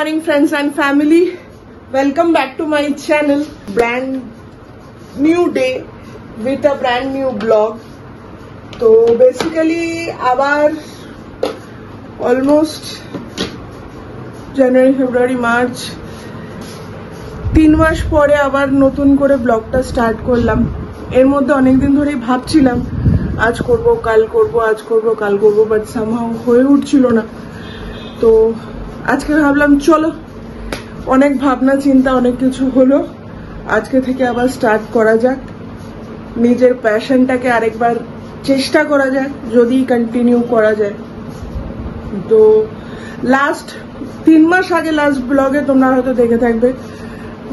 morning friends and family, welcome back to my channel. Brand new day with a brand new blog. तो basically আবার almost January, February, March 3 মাস পরে আবার নতুন করে ব্লগটা start করলাম। এর মধ্যে অনেকদিন ধরেই ভাবছিলাম আজ করব কাল করব আজ করব কাল করব, বাট সামহাউ হয়ে উঠছিল না। তো আজকে ভাবলাম চলো, অনেক ভাবনা চিন্তা অনেক কিছু হলো, আজকে থেকে আবার স্টার্ট করা যাক, নিজের প্যাশনটাকে আরেকবার চেষ্টা করা যাক, যদি কন্টিনিউ করা যায়। তো লাস্ট 3 মাস আগে লাস্ট ব্লগে তোমরা হয়তো দেখে থাকবে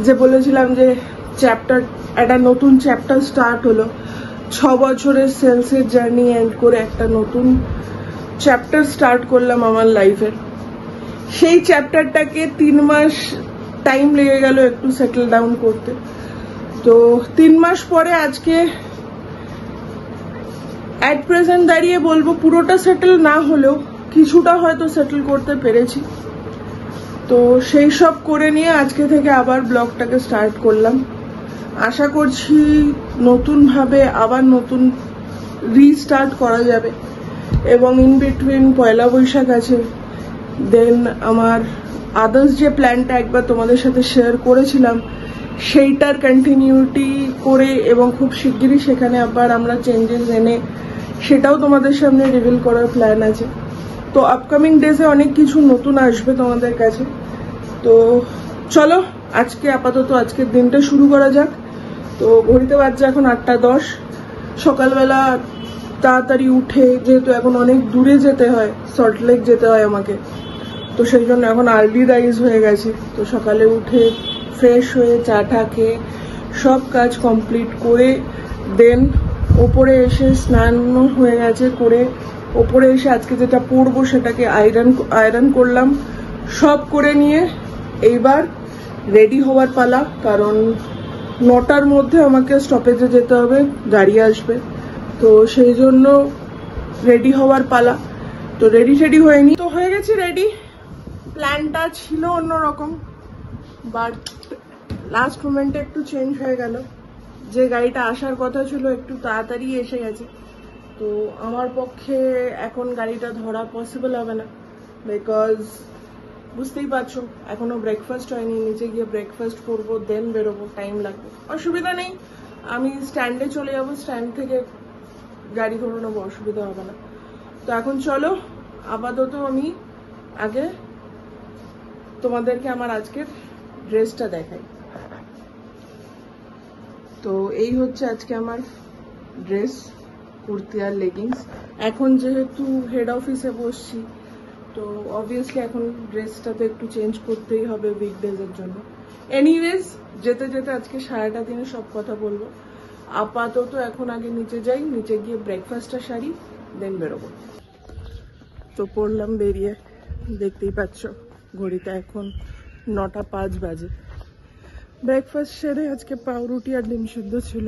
যে বলেছিলাম যে চ্যাপ্টার, একটা নতুন চ্যাপ্টার স্টার্ট হলো। 6 বছরের সেলসের জার্নি এন্ড করে একটা নতুন চ্যাপ্টার স্টার্ট করলাম আমার লাইফের। সেই চ্যাপ্টারটাকে 3 মাস টাইম লেগে গেল একটু সেটেল ডাউন করতে। তো 3 মাস পরে আজকে অ্যাট প্রেজেন্ট দাঁড়িয়ে বলবো পুরোটা সেটেল না হলেও কিছুটা হয়তো সেটেল করতে পেরেছি। তো সেই সব করে নিয়ে আজকে থেকে আবার ব্লগটাকে স্টার্ট করলাম। আশা করছি নতুনভাবে আবার নতুন রিস্টার্ট করা যাবে, এবং ইন বিটুইন পয়লা বৈশাখ আছে, দেন আমার আদার্স যে প্ল্যানটা একবার তোমাদের সাথে শেয়ার করেছিলাম সেইটার কন্টিনিউটি করে, এবং খুব শিগগিরই সেখানে আবার আমরা চেঞ্জেস এনে সেটাও তোমাদের সামনে রিভিল করার প্ল্যান আছে। তো আপকামিং ডেজে অনেক কিছু নতুন আসবে তোমাদের কাছে। তো চলো আজকে আপাতত আজকের দিনটা শুরু করা যাক। তো ঘড়িতে বাজছে এখন 8:10। সকালবেলা তাড়াতাড়ি উঠে, যেহেতু এখন অনেক দূরে যেতে হয়, সল্টলেক যেতে হয় আমাকে, তো সেই জন্য এখন আর্লি রাইজ হয়ে গেছে। তো সকালে উঠে ফ্রেশ হয়ে চা টা খেয়ে সব কাজ কমপ্লিট করে দেন ওপরে এসে স্নান হয়ে গেছে, করে ওপরে এসে আজকে যেটা পরবো সেটাকে আয়রন করলাম। সব করে নিয়ে এইবার রেডি হওয়ার পালা, কারণ 9টার মধ্যে আমাকে স্টপেজে যেতে হবে, গাড়ি আসবে। তো সেই জন্য রেডি হওয়ার পালা। তো রেডি হয়নি, তো হয়ে গেছি রেডি। প্ল্যানটা ছিল অন্যরকম, বাট লাস্ট মোমেন্টে একটু চেঞ্জ হয়ে গেল। যে গাড়িটা আসার কথা ছিল একটু তাড়াতাড়ি এসে গেছে। তো আমার পক্ষে এখন গাড়িটা ধরা পসিবল হবে না, বিকজ বুঝতেই পারছো এখনো ব্রেকফাস্ট হয়নি, নিচে গিয়ে ব্রেকফাস্ট করবো, দেন বেরোবো, টাইম লাগবে। অসুবিধা নেই, আমি স্ট্যান্ডে চলে যাবো, স্ট্যান্ড থেকে গাড়ি ধরে নেবো, অসুবিধা হবে না। তো এখন চলো আপাতত আমি আগে তোমাদেরকে আমার আজকের ড্রেসটা দেখাই। তো এই হচ্ছে আজকে আমার ড্রেস, কুর্তি আর লেগিংস। এখন যেহেতু হেড অফিসে বসছি, তো অবভিয়াসলি এখন ড্রেসটা তো একটু চেঞ্জ করতেই হবে উইকডেজের জন্য। এনিওয়েজ যেতে যেতে আজকে সারাটা দিনে সব কথা বলবো। আপাতত এখন আগে নিচে যাই, নিচে গিয়ে ব্রেকফাস্টটা সারি, দেন বেরোবো। তো পড়লাম বেরিয়ে, দেখতেই পাচ্ছ ঘড়িতে এখন 9:05 বাজে। ব্রেকফাস্ট সেরে আজকে পাউরুটি আর ডিম সিদ্ধ ছিল,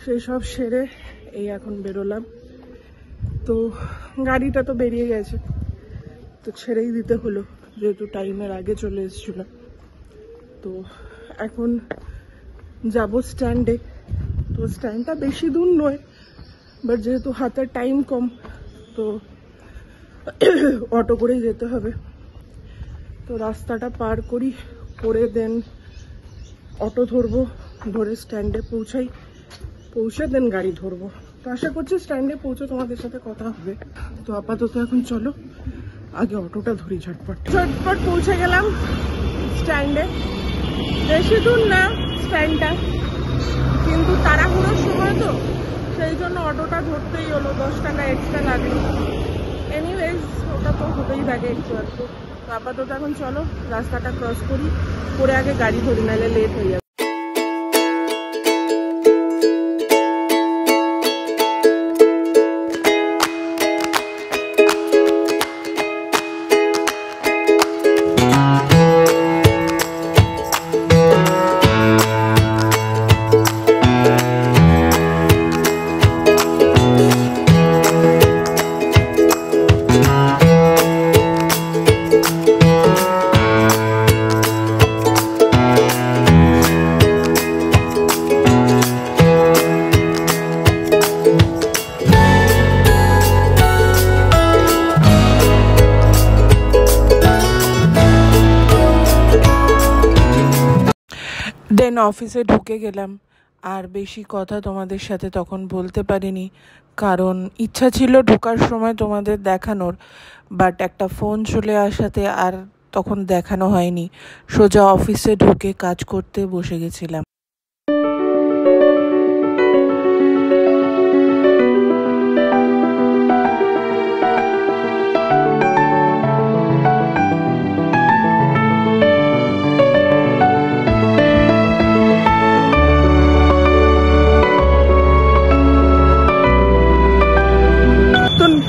সেই সব সেরে এই এখন বেরোলাম। তো গাড়িটা তো বেরিয়ে গেছে, তো ছেড়েই দিতে হলো, যেহেতু টাইমের আগে চলে এসেছিল। তো এখন যাব স্ট্যান্ডে। তো স্ট্যান্ডটা বেশি দূর নয়, বাট যেহেতু হাতে টাইম কম, তো অটো করেই যেতে হবে। তো রাস্তাটা পার করি, করে দেন অটো ধরবো, ধরে স্ট্যান্ডে পৌঁছে দেন গাড়ি ধরবো। তো আশা করছি স্ট্যান্ডে পৌঁছে তোমাদের সাথে কথা হবে। তো আপাতত এখন চলো আগে অটোটা ধরি, ঝটপট পৌঁছে গেলাম স্ট্যান্ডে। বেশি দূর না স্ট্যান্ডটা, কিন্তু তাড়াহুড়োর সময় তো সেই জন্য অটোটা ধরতেই হলো, 10 টাকা এক্সট্রা লাগলো। এনিওয়েজ ওটা তো হতেই থাকে একটু একটু। তো আপাতত এখন চলো রাস্তাটা ক্রস করি, করে আগে গাড়ি ধরি, নাহলে লেট হয়ে যাবে। অফিসে ঢুকে গেলাম, আর বেশি কথা তোমাদের সাথে তখন বলতে পারিনি, কারণ ইচ্ছা ছিল ঢোকার সময় তোমাদের দেখানোর, বাট একটা ফোন চলে আসাতে আর তখন দেখানো হয়নি। সোজা অফিসে ঢুকে কাজ করতে বসে গেছিলাম।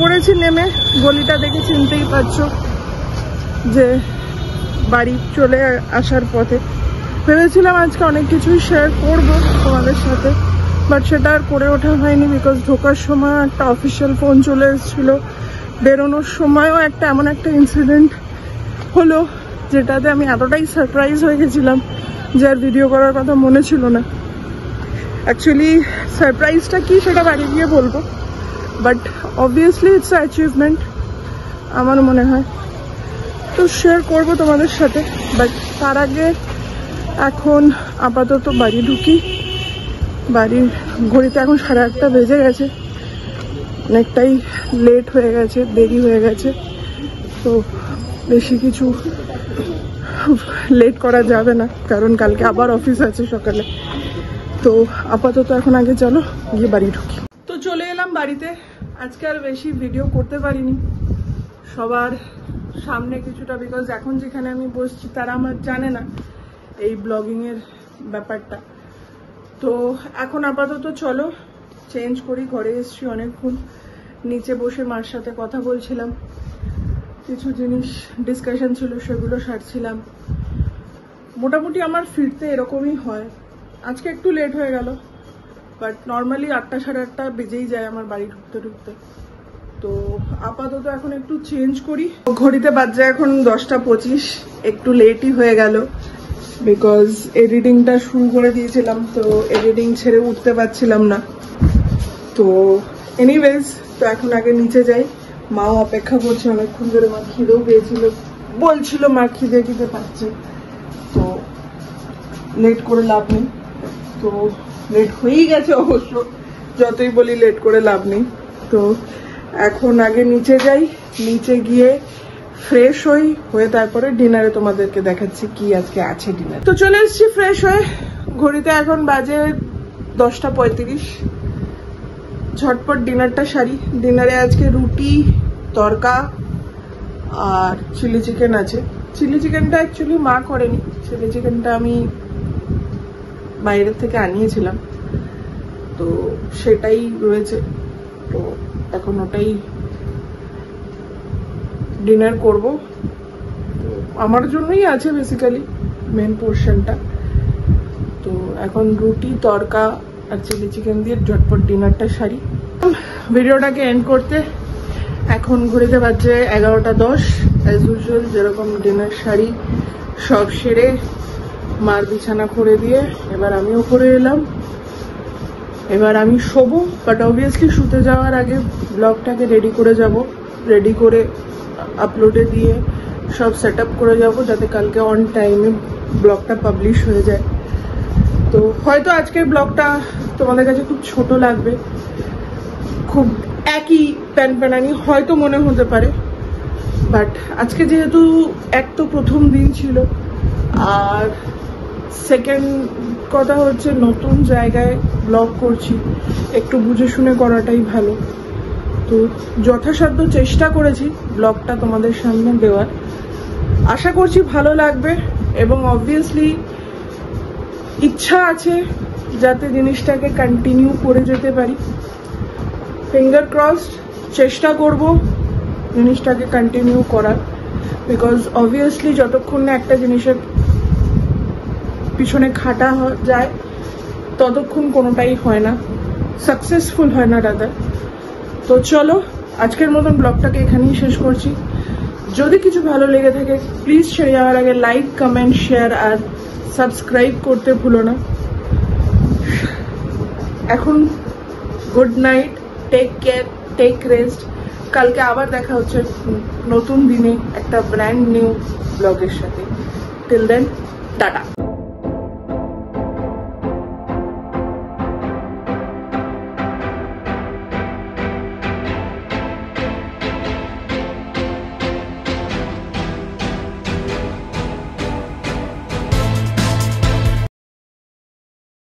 পড়েছি নেমে, গলিটা দেখে চিনতেই পারছো যে বাড়ি চলে আসার পথে। ভেবেছিলাম আজকে অনেক কিছুই শেয়ার করবো তোমাদের সাথে, বাট সেটা আর করে ওঠা হয়নি, বিকজ ঢোকার সময় একটা অফিসিয়াল ফোন চলে এসেছিলো। বেরোনোর সময়ও এমন একটা ইনসিডেন্ট হলো যেটাতে আমি এতটাই সারপ্রাইজ হয়ে গেছিলাম যে আর ভিডিও করার কথা মনে ছিল না। অ্যাকচুয়ালি সারপ্রাইজটা কি সেটা বাড়ি গিয়ে বলবো, বাট অবভিয়াসলি ইটস অ্যাচিভমেন্ট আমার মনে হয়, তো শেয়ার করবো তোমাদের সাথে। বাট তার আগে এখন আপাতত বাড়ি ঢুকি। বাড়ির ঘড়িতে এখন 8:30 বেজে গেছে, অনেকটাই লেট হয়ে গেছে, দেরি হয়ে গেছে, তো বেশি কিছু লেট করা যাবে না, কারণ কালকে আবার অফিস আছে সকালে। তো আপাতত এখন আগে চলো গিয়ে বাড়ি ঢুকি। তো চলে এলাম বাড়িতে। আজকে আর বেশি ভিডিও করতে পারিনি সবার সামনে কিছুটা, বিকজ এখন যেখানে আমি বসছি তারা আমার জানে না এই ব্লগিং এর ব্যাপারটা। তো এখন আপাতত চলো চেঞ্জ করি। ঘরে এসছি অনেকক্ষণ, নিচে বসে মার সাথে কথা বলছিলাম, কিছু জিনিস ডিসকাশন ছিল সেগুলো সারছিলাম। মোটামুটি আমার ফিরতে এরকমই হয়, আজকে একটু লেট হয়ে গেল, বাট নর্মালি 8টা 8:30 বেজেই যায় আমার বাড়ি ঢুকতে ঢুকতে। তো আপাতত এখন একটু চেঞ্জ করি। ঘড়িতে বাজে এখন 10:25, একটু লেটই হয়ে গেল, বিকজ এডিটিংটা শুরু করে দিয়েছিলাম, তো এডিটিং ছেড়ে উঠতে পারছিলাম না। তো এনিওয়েজ, তো এখন আগে নিচে যাই। মাও অপেক্ষা করছে অনেকক্ষণ ধরে, মা খিদেও পেয়েছিল, বলছিল মা খিদে পাচ্ছে। তো লেট করে লাভ নেই, তো লেট হয়েই গেছে অবশ্য, যতই বলি লেট করে লাভ নেই। তো এখন আগে নিচে যাই, নিচে গিয়ে ফ্রেশ হয়ে তারপরে ডিনারে তোমাদেরকে দেখাচ্ছি কি আজকে আছে ডিনার। তো চলে এসেছি ফ্রেশ হয়ে, ঘড়িতে এখন বাজে 10:35। ঝটপট ডিনারটা সারি। ডিনারে আজকে রুটি, তরকা আর চিলি চিকেন আছে। চিলি চিকেনটা অ্যাকচুয়ালি মা করেনি, চিলি চিকেনটা আমি বাইরের থেকে আনিয়েছিলাম, তো সেটাই রয়েছে। তো এখন ওটাই ডিনার করব। তো আমার জন্যই আছে বেসিক্যালি মেন পোর্শনটা। তো এখন রুটি, তরকা আর চিলি চিকেন দিয়ে ঝটপট ডিনারটা সারি। ভিডিওটাকে এন্ড করতে এখন ঘড়িতে বাজছে 11:10। অ্যাজ ইউজুয়াল যেরকম ডিনার সারি, সব সেরে মার বিছানা করে দিয়ে এবার আমিও করে এলাম। এবার আমি শোবো, বাট অবভিয়াসলি শুতে যাওয়ার আগে ব্লগটাকে রেডি করে যাব, রেডি করে আপলোডে দিয়ে সব সেট আপ করে যাব, যাতে কালকে অন টাইমে ব্লগটা পাবলিশ হয়ে যায়। তো হয়তো আজকের ব্লগটা তোমাদের কাছে খুব ছোট লাগবে, খুব একই প্যানপ্যানানি হয়তো মনে হতে পারে, বাট আজকে যেহেতু এক তো প্রথম দিন ছিল, আর সেকেন্ড কথা হচ্ছে নতুন জায়গায় ব্লগ করছি, একটু বুঝে শুনে করাটাই ভালো। তো যথাসাধ্য চেষ্টা করেছি ব্লগটা তোমাদের সামনে দেওয়ার, আশা করছি ভালো লাগবে, এবং অবভিয়াসলি ইচ্ছা আছে যাতে জিনিসটাকে কন্টিনিউ করে যেতে পারি। ফিঙ্গার ক্রসড, চেষ্টা করব জিনিসটাকে কন্টিনিউ করার, বিকজ অবভিয়াসলি যতক্ষণ না একটা জিনিসের পিছনে খাটা যায় ততক্ষণ কোনোটাই হয় না, সাকসেসফুল হয় না রাদার। তো চলো আজকের মতন ব্লগটাকে এখানেই শেষ করছি। যদি কিছু ভালো লেগে থাকে প্লিজ ছেড়ে যাওয়ার আগে লাইক, কমেন্ট, শেয়ার আর সাবস্ক্রাইব করতে ভুলো না। এখন good night, take care, take rest. কালকে আবার দেখা হচ্ছে নতুন দিনে একটা ব্র্যান্ড নিউ ব্লগের সাথে। Till then tata.